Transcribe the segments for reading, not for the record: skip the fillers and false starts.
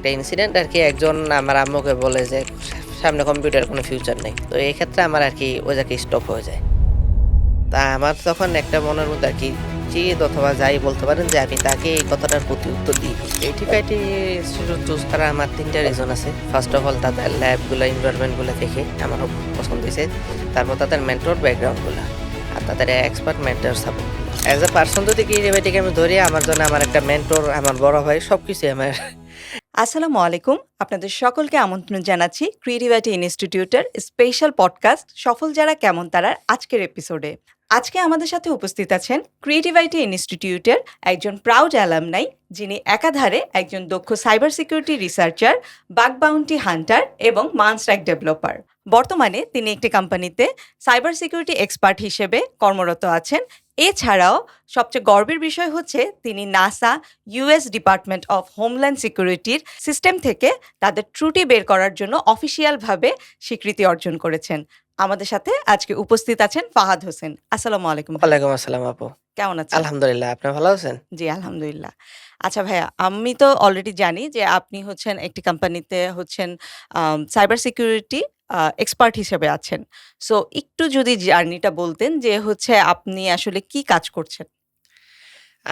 একটা ইনসিডেন্ট আরকি একজন আমার আম্মুকে বলে যে, সামনে কম্পিউটারের কোনো ফিউচার নেই। তো এই ক্ষেত্রে আমার আরকি ওই জায়গায় স্টপ হয়ে যায়। তা আমার তখন একটা মনের মধ্যে আরকি জিদ অথবা যাই বলতে পারেন যে আমি তাকে এই কথাটার প্রতি উত্তর দিই। ক্রিয়েটিভ আইটি ইনস্টিটিউট চুজ করার আমার ৩ টা রিজন আছে। ফার্স্ট অফ অল তাদের ল্যাবগুলা, এনভায়রনমেন্ট গুলা দেখে আমার পছন্দ হইছে। তারপর তাদের মেন্টর ব্যাকগ্রাউন্ড গুলা। আর তাদের এক্সপার্ট মেন্টর সাপোর্ট গুলা। অ্যাজ এ পারসন যদি ক্রিয়েটিভ আইটিকে আমি ধরি আমার জন্য আমার একটা মেন্টর, আমার বড় ভাই সবকিছুই আমার। আসসালামু আলাইকুম। আপনাদের সকলকে আমন্ত্রণ জানাচ্ছি ক্রিয়েটিভিটি ইনস্টিটিউটের স্পেশাল পডকাস্ট সফল যারা কেমন তারার আজকের এপিসোডে। আজকে আমাদের সাথে উপস্থিত আছেন ক্রিয়েটিভিটি ইনস্টিটিউটের একজন প্রাউড অ্যালামনাই, যিনি একাধারে একজন দক্ষ cyber security researcher, bug bounty hunter এবং মানস্ট্যাক ডেভেলপার। বর্তমানে তিনি একটি কোম্পানিতে সাইবার সিকিউরিটি এক্সপার্ট হিসেবে কর্মরত আছেন। এছাড়াও সবচেয়ে গর্বের বিষয় হচ্ছে তিনি NASA, US department of homeland সিকিউরিটির সিস্টেম থেকে তাদের ত্রুটি বের করার জন্য অফিসিয়ালভাবে স্বীকৃতি অর্জন করেছেন। আমাদের সাথে আজকে উপস্থিত আছেন ফাহাদ হোসেন। আসসালামু আলাইকুম ভাইয়া। ওয়ালাইকুম আসসালাম আপু। কেমন আছেন? আলহামদুলিল্লাহ। আপনি ভালো আছেন? জি, আলহামদুলিল্লাহ। আচ্ছা ভাইয়া, আমি তো অলরেডি জানি যে আপনি হচ্ছেন একটি কোম্পানিতে হচ্ছেন সাইবার সিকিউরিটি এক্সপার্ট হিসেবে আছেন। সো একটু যদি জার্নিটা বলতেন যে হচ্ছে আপনি আসলে কি কাজ করছেন?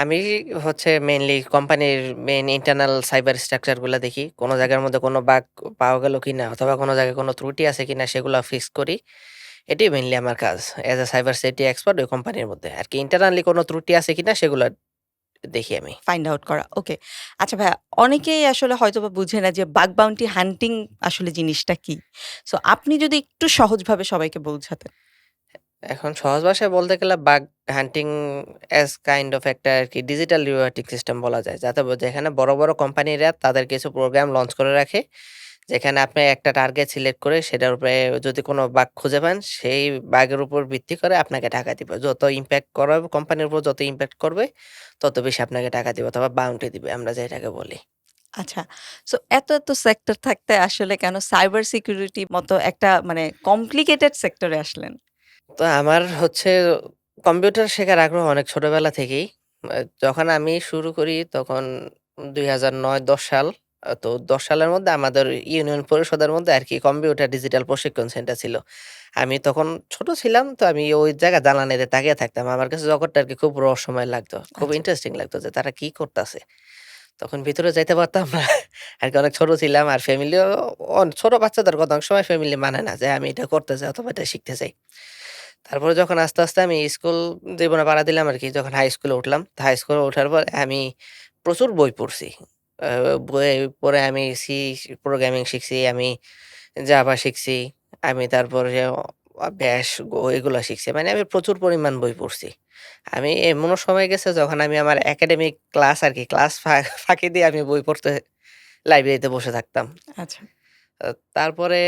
আমি হচ্ছে মেইনলি কোম্পানির মেইন ইন্টারনাল সাইবার স্ট্রাকচার গুলা দেখি। কোন জায়গার মধ্যে কোন বাগ পাওয়া গেল কিনা অথবা কোন জায়গায় কোন ত্রুটি আছে কিনা সেগুলা ফিক্স করি। এটাই মেইনলি আমার কাজ। As a cyber security expert ওই কোম্পানির মধ্যে। আরকি ইন্টারনালি কোন ত্রুটি আছে কিনা সেগুলা দেখি আমি। ফাইন্ড আউট করা। ওকে। আচ্ছা ভাইয়া, অনেকেই আসলে হয়তোবা বুঝে না যে বাগ বাউন্টি হান্টিং আসলে জিনিসটা কি? সো আপনি যদি একটু সহজভাবে সবাইকে বোঝাতেন। এখন সহজ ভাষায় বলতে গেলে bug hunting as kind of একটা আরকি ডিজিটাল রিওয়ার্ডিং সিস্টেম বলা যায়। যাতে যেখানে বড়, বড় কোম্পানিরা তাদের কিছু প্রোগ্রাম লঞ্চ করে রাখে। যেখানে আপনি একটা টার্গেট সিলেক্ট করে সেটার উপরে যদি কোনো বাগ খুঁজে পান, সেই বাগের উপর ভিত্তি করে আপনাকে টাকা দিবে। যত ইমপ্যাক্ট করাবে কোম্পানির উপর যত ইমপ্যাক্ট করবে, তত বেশি আপনাকে টাকা দিবে অথবা বাউন্টি দিবে আমরা যেটাকে বলি। আচ্ছা। সো এত সেক্টর থাকতে আসলে কেন সাইবার সিকিউরিটি মতো একটা মানে কমপ্লিকেটেড সেক্টরে আসলেন? তো আমার হচ্ছে কম্পিউটার শেখার আগ্রহ অনেক ছোটবেলা থেকেই। যখন আমি শুরু করি তখন ২০০৯-১০ সাল। তো ১০ সালের মধ্যে আমাদের ইউনিয়ন পরিষদের মধ্যে আরকি কম্পিউটার ডিজিটাল প্রশিক্ষণ সেন্টার ছিল। আমি তখন ছোট ছিলাম তো আমি ওই জায়গায় জানালায় তাকিয়ে থাকতাম। আমার কাছে জগৎটা আরকি খুব রহস্যময় লাগতো। খুব আচ্ছা, ইন্টারেস্টিং লাগতো যে তারা কি করতাছে। তখন ভিতরে যাইতে পারতাম না। আরকি অনেক ছোট ছিলাম আর ফ্যামিলিও ছোট বাচ্চাদের কথা অনেক সময় ফ্যামিলি মানে না যে আমি এটা করতে চাই অথবা এটা শিখতে চাই। তারপরে যখন আস্তে, আস্তে আমি স্কুল জীবনে পাড়া দিলাম আরকি। যখন হাই স্কুলে উঠলাম। তো হাই স্কুলে ওঠার পর আমি প্রচুর বই পড়ছি। আ বই পড়ে আমি প্রোগ্রামিং শিখছি, আমি জাভা শিখছি, আমি তারপরে ব্যাশ, গো এগুলা শিখছি। মানে আমি প্রচুর পরিমাণ বই পড়ছি। আমি এমনও সময় গেছে যখন আমি আমার একাডেমিক ক্লাস আরকি ক্লাস ফাঁকি দিয়ে আমি বই পড়তে লাইব্রেরিতে বসে থাকতাম। আচ্ছা, আ তারপরে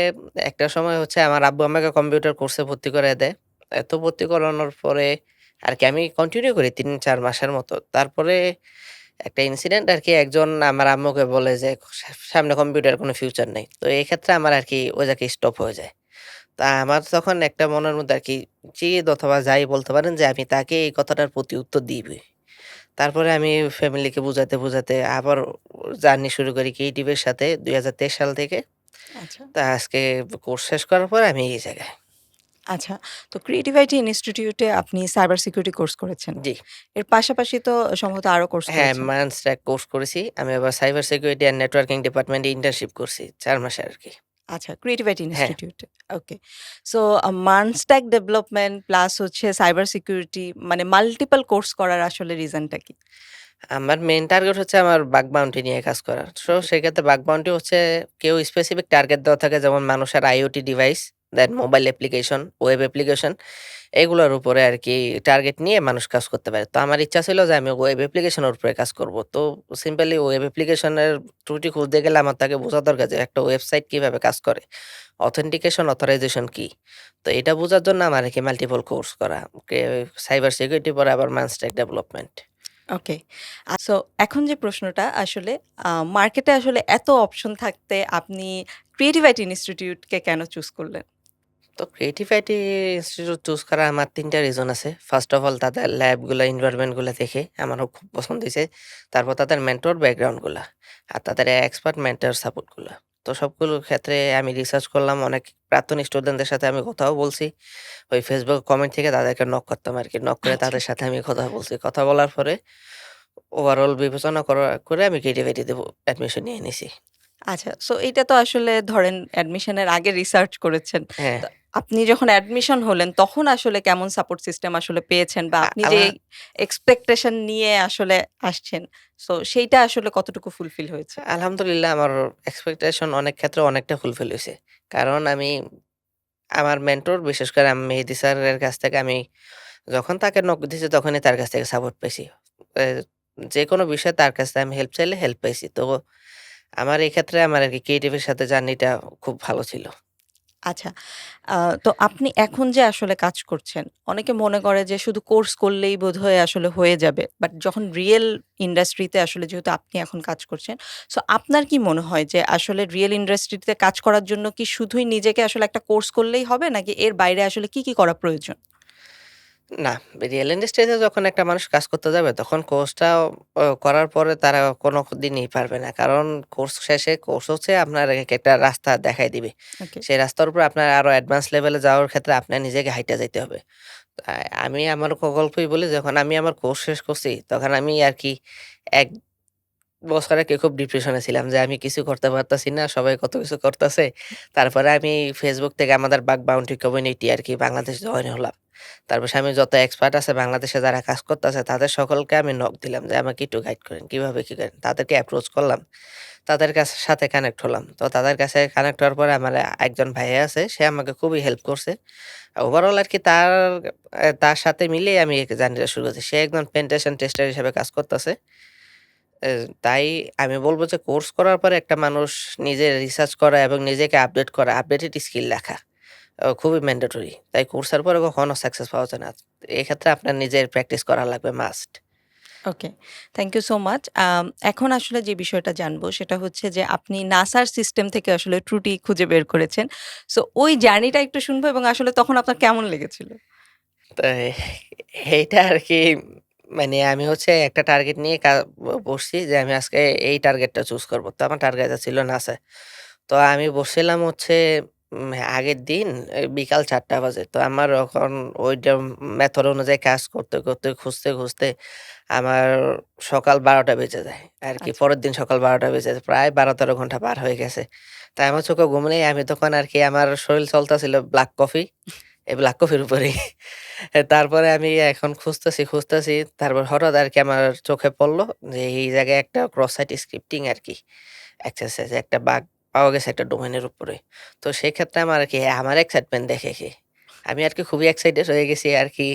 একটা সময় হচ্ছে আমার আব্বু আমাকে কম্পিউটার কোর্সে ভর্তি করায় দেয়। তো ভর্তি করানোর পরে আরকি আমি কন্টিনিউ করি ৩-৪ মাসের মতো। তারপরে একটা ইনসিডেন্ট আরকি একজন আমার আম্মুকে বলে যে, সামনে কম্পিউটারের কোনো ফিউচার নেই। তো এক্ষেত্রে আমার আরকি ওই জায়গায় স্টপ হয়ে যায়। তা আমার তখন একটা মনের মধ্যে আরকি জিদ অথবা যাই বলতে পারেন যে আমি তাকে এই কথাটার প্রতি উত্তর দিবই। তারপরে আমি ফ্যামিলিকে বুঝাতে, বুঝাতে আবার জার্নি শুরু করি ক্রিয়েটিভের সাথে ২০২৩ সাল থেকে। আচ্ছা, তা আজকে কোর্স শেষ করার পর আমি এই জায়গায়। আচ্ছা। তো ক্রিয়েটিভিটি ইনস্টিটিউটে আপনি সাইবার সিকিউরিটি কোর্স করেছেন। জি। এর পাশাপাশি তো সম্ভবত আরো কোর্স হ্যাঁ, করেছেন। মানসট্রাক কোর্স করেছি। আমি আবার সাইবার সিকিউরিটি অ্যান্ড নেটওয়ার্কিং ডিপার্টমেন্টে ইন্টার্নশিপ করছি ৪ মাসের আরকি। আচ্ছা, ক্রিয়েটিভিটি হ্যাঁ, ইনস্টিটিউটে। ওকে। সো মানস্ট্যাক ডেভেলপমেন্ট প্লাস হচ্ছে সাইবার সিকিউরিটি মানে মাল্টিপল কোর্স করার আসলে রিজনটা কি? আমার মেইন টার্গেট হচ্ছে আমার বাগ বাউন্টি নিয়ে কাজ করা। সো সেক্ষেত্রে বাগ বাউন্টি হচ্ছে কেউ স্পেসিফিক টার্গেট দেওয়া থাকে যেমন মানুষের IoT ডিভাইস, দেন মোবাইল অ্যাপ্লিকেশন, ওয়েব অ্যাপ্লিকেশন এগুলোর উপরে আরকি টার্গেট নিয়ে মানুষ কাজ করতে পারে। তো আমার ইচ্ছা ছিল যে আমি ওয়েব অ্যাপ্লিকেশনের উপরে কাজ করব। তো সিম্পলি ওয়েব অ্যাপ্লিকেশনের ত্রুটি খুঁজতে গেলে আমার তাকে বোঝা দরকার যে একটা ওয়েবসাইট কিভাবে কাজ করে। অথেন্টিকেশন, অথরাইজেশন কি? তো এটা বোঝার জন্য আমার আরকি মাল্টিপল কোর্স করা। সাইবার সিকিউরিটি পরে আবার মানস্ট্যাক ডেভেলপমেন্ট। ওকে। সো এখন যে প্রশ্নটা আসলে আ মার্কেটে আসলে এত অপশন থাকতে আপনি ক্রিয়েটিভ আইটি ইনস্টিটিউটকে কেন চুজ করলেন? তো ক্রিয়েটিভ আইটি ইনস্টিটিউট চুজ করার আমার ৩ টা রিজন আছে। ফার্স্ট অফ অল তাদের ল্যাবগুলা, এনভায়রনমেন্ট গুলা দেখে আমারও খুব পছন্দ হইছে। তারপর তাদের মেন্টর ব্যাকগ্রাউন্ড গুলা। আর তাদের এক্সপার্ট মেন্টর সাপোর্ট গুলা। তো সবগুলোর ক্ষেত্রে আমি রিসার্চ করলাম। অনেক প্রাক্তন স্টুডেন্টদের সাথে আমি কথাও বলছি। ওই Facebook কমেন্ট থেকে তাদেরকে নক করতাম আরকি। নক করে আচ্ছা, তাদের সাথে আমি কথা বলছি। কথা বলার পরে ওভারঅল বিবেচনা করে আমি ক্রিয়েটিভ আইটিতে অ্যাডমিশন নিয়ে নিছি। আচ্ছা। সো এইটা তো আসলে ধরেন অ্যাডমিশনের আগে রিসার্চ করেছেন। হ্যাঁ, তো আপনি যখন অ্যাডমিশন হলেন তখন আসলে কেমন সাপোর্ট সিস্টেম আসলে পেয়েছেন বা আপনি যে আমার এক্সপেকটেশন নিয়ে আসলে আসছেন, সো সেইটা আসলে কতটুকু ফুলফিল হয়েছে? আলহামদুলিল্লাহ আমার এক্সপেকটেশন অনেক ক্ষেত্রে অনেকটা ফুলফিল হইছে। কারণ আমি আমার মেন্টর বিশেষ করে আমি মেহেদী স্যারের কাছ থেকে আমি যখন তাকে নক দিছি তখনই তার কাছ থেকে সাপোর্ট পাইছি। এ যেকোনো বিষয়ে তার কাছ থেকে আমি হেল্প চাইলে হেল্প পাইছি। তো আমার এই ক্ষেত্রে আমার আরকি ক্রিয়েটিভ এর সাথে জার্নিটা খুব ভালো ছিল। আচ্ছা। আ তো আপনি এখন যে আসলে কাজ করছেন, অনেকে মনে করে যে শুধু কোর্স করলেই বোধহয় আসলে হয়ে যাবে। বাট যখন রিয়েল ইন্ডাস্ট্রিতে আসলে যেহেতু আপনি এখন কাজ করছেন, সো আপনার কি মনে হয় যে আসলে রিয়েল ইন্ডাস্ট্রিতে কাজ করার জন্য কি শুধুই নিজেকে আসলে একটা কোর্স করলেই হবে? নাকি এর বাইরে আসলে কি করা প্রয়োজন? না, রিয়েল ইন্ডাস্ট্রিতে যখন একটা মানুষ কাজ করতে যাবে তখন কোর্সটা করার পরে তারা কোনদিনই পারবে না। কারণ কোর্স শেষে কোর্স হচ্ছে আপনার একটা রাস্তা দেখায় দিবে। ওকে। সেই রাস্তার উপর আপনার আরো অ্যাডভান্স লেভেলে যাওয়ার ক্ষেত্রে আপনার নিজেকে হাইটা যাইতে হবে। আ আমি আমার গল্পই বলি যখন আমি আমার কোর্স শেষ করছি তখন আমি আরকি ১ বছর আরকি খুব ডিপ্রেশনে ছিলাম যে আমি কিছু করতে পারতাছি না। সবাই কত কিছু করতাছে। তারপরে আমি Facebook থেকে আমাদের বাগ বাউন্ডারি কমিউনিটি আরকি বাংলাদেশ জয়েন হলাম। তারপর আমি যত এক্সপার্ট আছে বাংলাদেশে যারা কাজ করতেছে তাদের সকলকে আমি নক দিলাম যে আমাকে একটু গাইড করেন। কিভাবে কি করেন? তাদেরকে অ্যাপ্রোচ করলাম। তাদের সাথে কানেক্ট হলাম। তো তাদের কাছে কানেক্ট হওয়ার পরে আমার একজন ভাইয়া আছে সে আমাকে খুবই হেল্প করছে। ওভারঅল আরকি তার সাথে মিলেই আমি এই জার্নিটা শুরু করেছি। সে একজন পেন্টেশন টেস্টার হিসেবে কাজ করতেছে। এ তাই আমি বলব যে কোর্স করার পরে একটা মানুষ নিজে রিসার্চ করা এবং নিজেকে আপডেট করা, আপডেটেড স্কিল রাখা খুবই ম্যান্ডেটরি। তাই কোর্সের পরে কখনো সাকসেস পাওয়া যায় না। এক্ষেত্রে আপনার নিজের প্র্যাকটিস করা লাগবে must. Okay. Thank you so much. এখন আসলে যে বিষয়টা জানবো সেটা হচ্ছে যে আপনি নাসার সিস্টেম থেকে আসলে ত্রুটি খুঁজে বের করেছেন। সো ওই জার্নিটা একটু শুনবো এবং আসলে তখন আপনার কেমন লেগেছিল? তো এইটা আরকি মানে আমি হচ্ছে একটা টার্গেট নিয়ে বসছি যে আমি আজকে এই টার্গেটটা চুজ করব। তো আমার টার্গেটটা ছিল নাসা। তো আমি বসছিলাম হচ্ছে আগের দিন বিকাল ৪ঃ০০ বাজে। তো আমার এখন ওইটা মেথড অনুযায়ী কাজ করতে, খুঁজতে আমার সকাল ১২টা বেজে যায়। আরকি আচ্ছা, পরের দিন সকাল ১২টা বেজে যায়। প্রায় ১২-১৩ ঘন্টা পার হয়ে গেছে। তাই আমার চোখে ঘুম নেই। আমি তখন আরকি আমার শরীর চলতেছিল ব্লাক কফি। এই ব্লাক কফির উপরেই। তারপরে আমি এখন খুঁজতেছি। তারপর হঠাৎ আরকি আমার চোখে পড়ল যে এই জায়গায় একটা ক্রস সাইট স্ক্রিপ্টিং আরকি এক্সারসাইজ একটা বাগ পাওয়া গেছে একটা ডোমেইনের উপরে। তো সেক্ষেত্রে আমার আরকি আমার এক্সাইটমেন্ট দেখে কি আমি আরকি খুবই এক্সাইটেড হয়ে গেছি আরকি।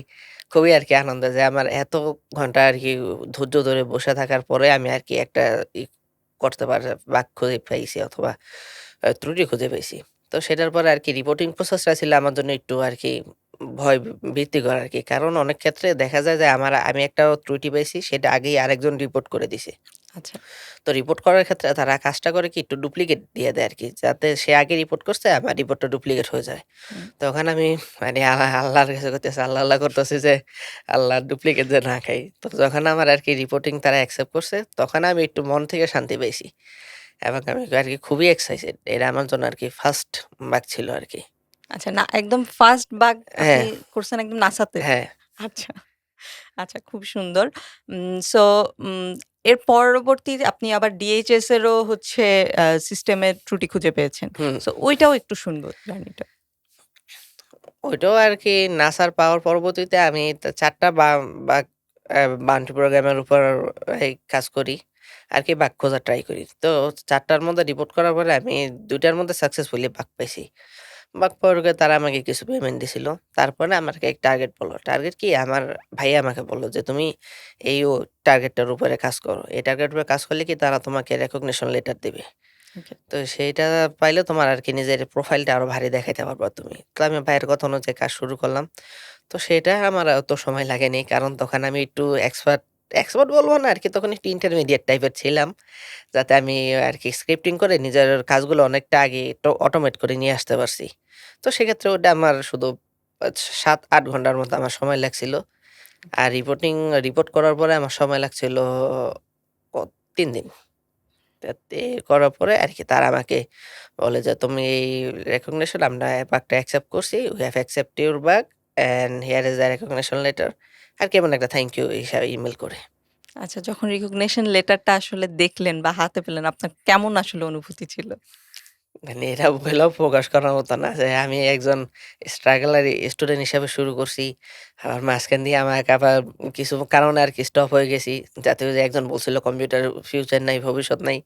খুবই আরকি আনন্দ যে আমার এত ঘন্টা আরকি ধৈর্য ধরে বসে থাকার পরে আমি আরকি একটা ই করতে বাগ খুঁজে পাইছি অথবা ত্রুটি খুঁজে পাইছি। তো সেটার পরে আরকি রিপোর্টিং প্রসেসটা ছিল আমার জন্য একটু আরকি ভয় ভীতিকর আরকি। কারণ অনেক ক্ষেত্রে দেখা যায় যে আমি একটা ত্রুটি পাইছি সেটা আগেই আরেকজন রিপোর্ট করে দিছে। আচ্ছা। তো রিপোর্ট করার ক্ষেত্রে তারা কাজটা করে কি একটু ডুপ্লিকেট দিয়ে দেয় আরকি। যাতে সে আগে রিপোর্ট করছে আমার রিপোর্টটা ডুপ্লিকেট হয়ে যায়। হুম। তখন আমি মানে আল্লাহর কাছে করতেছি আল্লাহ করতেছি যে আল্লাহ ডুপ্লিকেট যে না খাই। তো যখন আমার আরকি রিপোর্টিং তারা অ্যাকসেপ্ট করছে তখন আমি একটু মন থেকে শান্তি পেয়েছি। এবং আমি আরকি খুবই এক্সাইটেড। এটা আমার জন্য আরকি ফার্স্ট বাক ছিল আরকি। আচ্ছা, না একদম ফার্স্ট বাগ আপনি হ্যাঁ, করছেন একদম নাসাতে? হ্যাঁ। আচ্ছা, আচ্ছা খুব সুন্দর। সো উম এর পরবর্তীতে আপনি আবার ডিএইচএস এরও হচ্ছে সিস্টেমের ত্রুটি খুঁজে পেয়েছেন। হুম। সো ওইটাও একটু শুনবো জার্নিটা। ওইটাও আরকি নাসার পাওয়ার পরবর্তীতে আমি ৪ টা বাগ বাউন্টি প্রোগ্রামের উপর কাজ করি। আরকি বাগ খোঁজার ট্রাই করি। তো ৪ টার মধ্যে রিপোর্ট করার পরে আমি ২ টার মধ্যে সাকসেসফুলি বাগ পাইছি। বাগ পাওয়ার পরে তারা আমাকে কিছু পেমেন্ট দিছিল। তারপরে আমাকে এক টার্গেট বলল। টার্গেট কি? আমার ভাইয়া আমাকে বলল যে, "তুমি এই টার্গেটটার উপরে কাজ করো। এই টার্গেটের উপরে কাজ করলে কি তারা তোমাকে রেকগনিশন লেটার দিবে।" ওকে। তো সেইটা পাইলে তোমার আরকি নিজের প্রোফাইলটা আরো ভারী দেখাইতে পারবা তুমি। তো আমি ভাইয়ের কথা অনুযায়ী কাজ শুরু করলাম। তো সেটা আমার অত সময় লাগেনি। কারণ তখন আমি একটু এক্সপার্ট এক্সপার্ট বলব না আরকি, তখন একটু ইন্টারমিডিয়েট টাইপের ছিলাম। যাতে আমি আরকি স্ক্রিপ্টিং করে নিজের কাজগুলো অনেকটা আগে অটোমেট করে নিয়ে আসতে পারছি। তো সেক্ষেত্রে ওটা আমার শুধু ৭-৮ ঘন্টার মতো আমার সময় লাগছিল। আর রিপোর্ট করার পরে আমার সময় লাগছিল ক ৩ দিন। তা করার পরে আরকি তারা আমাকে বলে যে, "তুমি এই রেকগনিশন আমরা বাগটা অ্যাকসেপ্ট করছি। We have accept your bug and here is the recognition letter" আর কেমন একটা থ্যাংক ইউ হিসাবে ইমেইল করে। আচ্ছা, যখন রিকগনিশন লেটারটা আসলে দেখলেন বা হাতে পেলেন, আপনার কেমন আসলে অনুভূতি ছিল? মানে এটা বইলেও প্রকাশ করার মতো না যে আমি একজন স্ট্রাগলার স্টুডেন্ট হিসেবে শুরু করছি। আবার মাঝখান দিয়ে আমাকে আবার কিছু কারণে আরকি স্টপ হয়ে গেছি। যাতে ওই যে একজন বলছিল কম্পিউটার ফিউচার নাই, ভবিষ্যৎ নাই।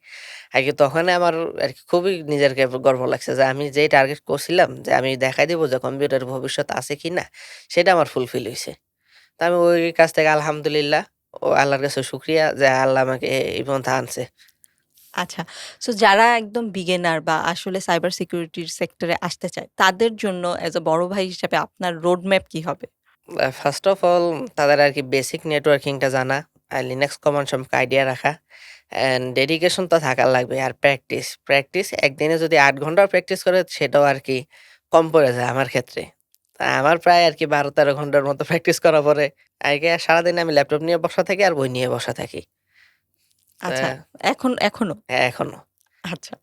আরকি তখন আমার আরকি খুবই নিজেকে গর্ব লাগছে যে আমি যে টার্গেট করছিলাম যে আমি দেখাই দিব যে কম্পিউটারের ভবিষ্যৎ আছে কিনা, সেটা আমার ফুলফিল হইছে। তো আমি ওই কাজ থেকে আলহামদুলিল্লাহ ও আল্লাহর কাছে শুকরিয়া যে আল্লাহ আমাকে এই পর্যন্ত আনছে। আচ্ছা। সো যারা একদম বিগিনার বা আসলে সাইবার সিকিউরিটির সেক্টরে আসতে চায়, তাদের জন্য এজ আ বড় ভাই হিসেবে আপনার রোড ম্যাপ কি হবে? ফার্স্ট অফ অল তাদের আরকি বেসিক নেটওয়ার্কিংটা জানা, আর লিনাক্স কমান্ড সম্পর্কে আইডিয়া রাখা অ্যান্ড ডেডিকেশন তো থাকা লাগবে। আর প্র্যাকটিস একদিনে যদি ৮ ঘন্টাও প্র্যাকটিস করে সেটাও আরকি কম পড়ে যায় আমার ক্ষেত্রে। আমার প্রায় আরকি ১২-১৩ ঘন্টার মতো প্র্যাকটিস করার পরে আগে সারাদিন আমি ল্যাপটপ নিয়ে বসা থাকি আর বই নিয়ে বসা থাকি। আচ্ছা, তা এখনো? হ্যাঁ, এখনো। আচ্ছা,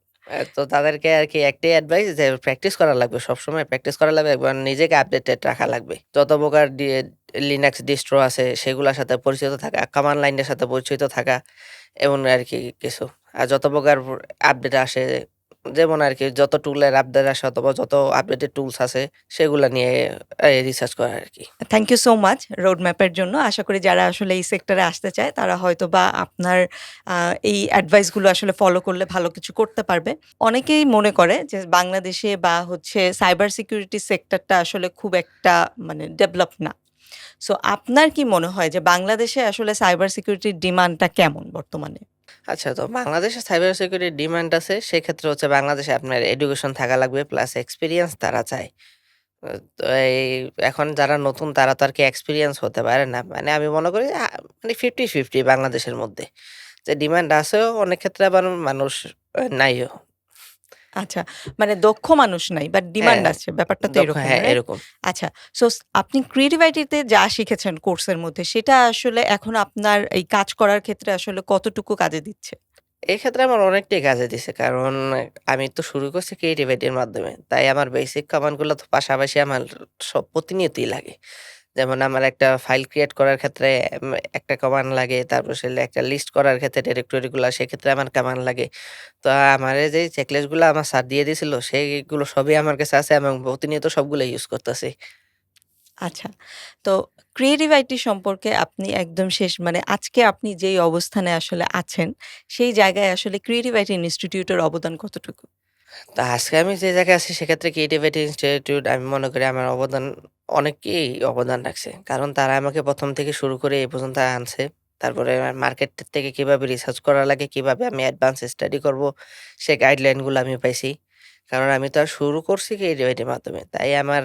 তো তাদেরকে আরকি একটাই অ্যাডভাইস যে প্র্যাকটিস করা লাগবে। সবসময় প্র্যাকটিস করা লাগবে এবং নিজেকে আপডেটেড রাখা লাগবে। যত প্রকার লিনাক্স ডিস্ট্রো আছে সেগুলার সাথে পরিচিত থাকা, কমান্ড লাইনের সাথে পরিচিত থাকা এমন আরকি কিছু। আর যত প্রকার আপডেট আসে যেমন আরকি যত টুলের আপডেট আসে অথবা যত আপডেটেড টুলস আছে সেগুলা নিয়ে রিসার্চ করা আরকি। Thank you so much road ম্যাপের জন্য। আশা করি যারা আসলে এই সেক্টরে আসতে চায়, তারা হয়তোবা আপনার এই অ্যাডভাইস গুলো আসলে ফলো করলে ভালো কিছু করতে পারবে। অনেকেই মনে করে যে বাংলাদেশে বা হচ্ছে সাইবার সিকিউরিটি সেক্টরটা আসলে খুব একটা মানে ডেভেলপ না। সো আপনার কি মনে হয় যে বাংলাদেশে আসলে সাইবার সিকিউরিটির ডিমান্ডটা কেমন বর্তমানে? আচ্ছা, তো বাংলাদেশে সাইবার সিকিউরিটির ডিমান্ড আছে। সেক্ষেত্রে হচ্ছে বাংলাদেশে আপনার এডুকেশন থাকা লাগবে প্লাস এক্সপেরিয়েন্স তারা চায়। তো এই এখন যারা নতুন তারা তো আরকি এক্সপেরিয়েন্স হতে পারে না। মানে আমি মনে করি মানে 50-50 বাংলাদেশের মধ্যে। যে ডিমান্ড আছেও অনেক ক্ষেত্রে আবার মানুষ নাইও। আচ্ছা, মানে দক্ষ মানুষ নাই বাট ডিমান্ড হ্যাঁ, আছে। ব্যাপারটা তো এরকম, হ্যাঁ, রাইট? এরকম। আচ্ছা, সো আপনি ক্রিয়েটিভ আইটিতে যা শিখেছেন কোর্সের মধ্যে, সেটা আসলে এখন আপনার এই কাজ করার ক্ষেত্রে আসলে কতটুকু কাজে দিচ্ছে? এক্ষেত্রে আমার অনেকটাই কাজে দিছে। কারণ আমি তো শুরু করছি ক্রিয়েটিভিটির মাধ্যমে। তাই আমার বেসিক কমান্ড গুলো তো পাশাপাশি আমার সব প্রতিনিয়তই লাগে। যেমন আমার একটা ফাইল ক্রিয়েট করার ক্ষেত্রে একটা কমান্ড লাগে। তারপর একটা লিস্ট করার ক্ষেত্রে ডিরেক্টরি গুলা সেক্ষেত্রে আমার কমান্ড লাগে। তো আমারে যে চেকলিস্ট গুলা আমার স্যার দিয়ে দিছিল সেইগুলো সবই আমার কাছে আছে এবং প্রতিনিয়ত সবগুলো ইউজ করতেছি। আচ্ছা, তো ক্রিয়েটিভ আইটি সম্পর্কে আপনি একদম শেষ মানে আজকে আপনি যেই অবস্থানে আসলে আছেন, সেই জায়গায় আসলে ক্রিয়েটিভ আইটি ইনস্টিটিউটের অবদান কতটুকু? তো আজকে আমি যে জায়গায় আছি সেক্ষেত্রে ক্রিয়েটিভিটি ইনস্টিটিউট আমি মনে করি আমার অবদান অনেকই অবদান রাখছে। কারণ তারা আমাকে ১ম থেকে শুরু করে এই পর্যন্ত আনছে। তারপরে মার্কেট থেকে কিভাবে রিসার্চ করা লাগে, কিভাবে আমি অ্যাডভান্স স্টাডি করব, সে গাইডলাইন গুলো আমি পাইছি। কারণ আমি তো আর শুরু করছি ক্রিয়েটিভিটির মাধ্যমে। তাই আমার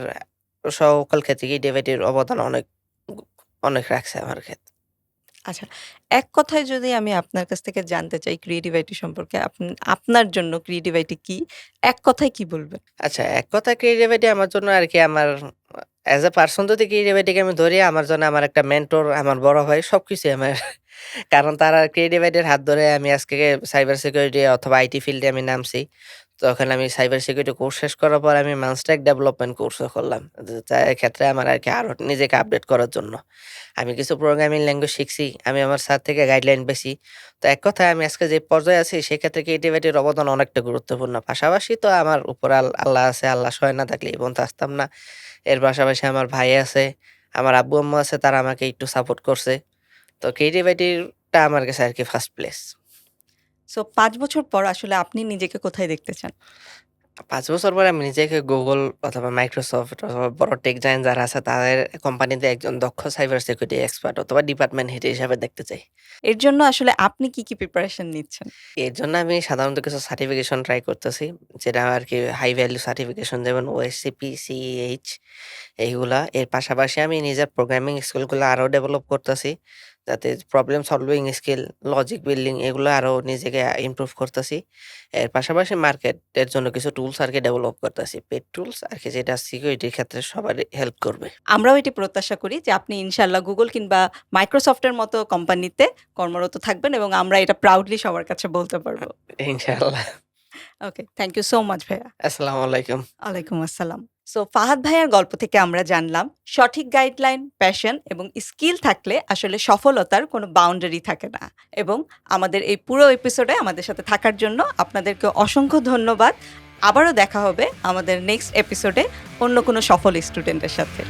সকল ক্ষেত্রে ক্রিয়েটিভিটির অবদান অনেক রাখছে আমার ক্ষেত্রে। আচ্ছা, এক কথায় যদি আমি আপনার কাছ থেকে জানতে চাই ক্রিয়েটিভ আইটি সম্পর্কে, আপনার জন্য ক্রিয়েটিভ আইটি কি? এক কথায় কি বলবেন? আচ্ছা, এক কথায় ক্রিয়েটিভিটি আমার জন্য আরকি আমার অ্যাজ এ পারসন যদি ক্রিয়েটিভিটিকে আমি ধরি, আমার জন্য আমার একটা মেন্টর, আমার বড় ভাই সবকিছুই আমার। কারণ তারা ক্রিয়েটিভিটির হাত ধরে আমি আজকে সাইবার সিকিউরিটি অথবা আইটি ফিল্ডে আমি নামছি। তখন আমি সাইবার সিকিউরিটি কোর্স শেষ করার পর আমি মানস্ট্যাক ডেভেলপমেন্ট কোর্সও করলাম। যার ক্ষেত্রে আমার আরকি আরো নিজেকে আপডেট করার জন্য। আমি কিছু প্রোগ্রামিং ল্যাঙ্গুয়েজ শিখছি। আমি আমার স্যার থেকে গাইডলাইন পেয়েছি। তো এক কথায় আমি আজকে যে পর্যায়ে আছি সেক্ষেত্রে ক্রিয়েটিভিটির অবদান অনেকটা গুরুত্বপূর্ণ। পাশাপাশি তো আমার উপর আল্লাহ আছে। আল্লাহ সহায় না থাকলে এই পর্যন্ত আসতাম না। এর পাশাপাশি আমার ভাই আছে, আমার আব্বু-আম্মু আছে তারা আমাকে একটু সাপোর্ট করছে। তো ক্রিয়েটিভিটিটা আমার কাছে আরকি ফার্স্ট প্লেস। সো ৫ বছর পর আসলে আপনি নিজেকে কোথায় দেখতে চান? ৫ বছর পরে আমি নিজেকে Google অথবা Microsoft অথবা বড় টেক জায়ান্ট যারা আছে তাদের কোম্পানিতে একজন দক্ষ সাইবার সিকিউরিটি এক্সপার্ট অথবা ডিপার্টমেন্ট হেড হিসাবে দেখতে চাই। এর জন্য আসলে আপনি কি প্রিপারেশন নিচ্ছেন? এর জন্য আমি সাধারণত কিছু সার্টিফিকেশন ট্রাই করতেছি। যেটা আরকি হাই ভ্যালু সার্টিফিকেশন যেমন OSCP, CEH এইগুলা। এর পাশাপাশি আমি নিজের প্রোগ্রামিং স্কিলগুলো আরো ডেভেলপ করতেছি। যাতে problem solving skill, logic building এগুলো আরো নিজেকে ইমপ্রুভ করতেছি। এর পাশাপাশি মার্কেটের জন্য কিছু টুলস আরকি ডেভেলপ করতেছি। পেইড টুলস আরকি যেটা সিকিউরিটির ক্ষেত্রে সবারই হেল্প করবে। আমরাও এটি প্রত্যাশা করি যে আপনি ইনশাআল্লাহ গুগল কিংবা মাইক্রোসফটের মতো কোম্পানিতে কর্মরত থাকবেন এবং আমরা এটা প্রাউডলি সবার কাছে বলতে পারবো। ইনশাআল্লাহ। ওকে, থ্যাংক ইউ সো মাচ ভাইয়া। আসসালামু আলাইকুম। ওয়ালাইকুম আসসালাম। সো ফাহাদ ভাইয়ার গল্প থেকে আমরা জানলাম সঠিক গাইডলাইন, প্যাশন এবং স্কিল থাকলে আসলে সফলতার কোনো বাউন্ডারি থাকে না। এবং আমাদের এই পুরো এপিসোডে আমাদের সাথে থাকার জন্য আপনাদেরকে অসংখ্য ধন্যবাদ। আবারও দেখা হবে আমাদের নেক্সট এপিসোডে অন্য কোনো সফল স্টুডেন্টের সাথে।